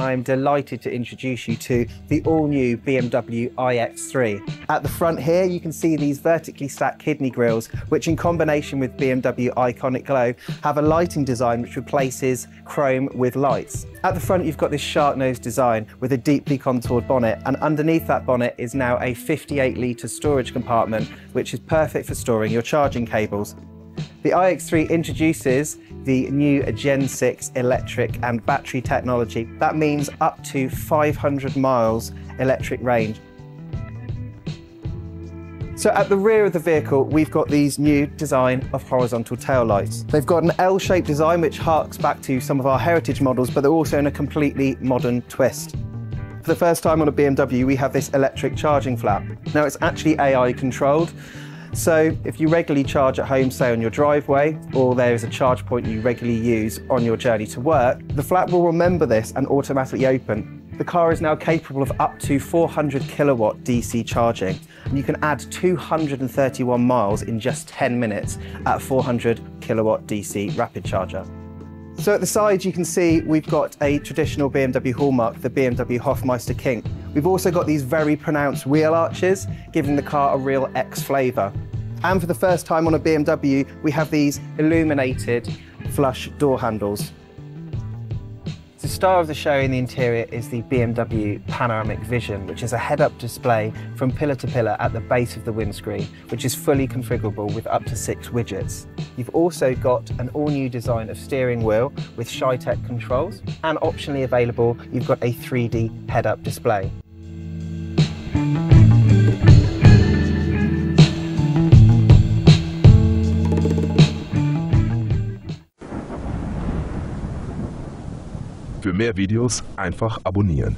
I'm delighted to introduce you to the all-new BMW iX3. At the front here, you can see these vertically stacked kidney grills, which in combination with BMW Iconic Glow, have a lighting design which replaces chrome with lights. At the front, you've got this shark nose design with a deeply contoured bonnet, and underneath that bonnet is now a 58-litre storage compartment, which is perfect for storing your charging cables. The iX3 introduces the new Gen 6 electric and battery technology. That means up to 500 miles electric range. So at the rear of the vehicle, we've got these new design of horizontal tail lights. They've got an L-shaped design which harks back to some of our heritage models, but they're also in a completely modern twist. For the first time on a BMW, we have this electric charging flap. Now it's actually AI controlled. So if you regularly charge at home, say on your driveway, or there is a charge point you regularly use on your journey to work, the flap will remember this and automatically open. The car is now capable of up to 400 kilowatt DC charging, and you can add 231 miles in just 10 minutes at 400 kilowatt DC rapid charger. So at the side you can see we've got a traditional BMW hallmark, the BMW Hofmeister kink. We've also got these very pronounced wheel arches, giving the car a real X flavour. And for the first time on a BMW, we have these illuminated flush door handles. The star of the show in the interior is the BMW Panoramic Vision, which is a head-up display from pillar to pillar at the base of the windscreen, which is fully configurable with up to 6 widgets. You've also got an all-new design of steering wheel with ShyTech controls, and optionally available, you've got a 3D head-up display. Für mehr Videos einfach abonnieren.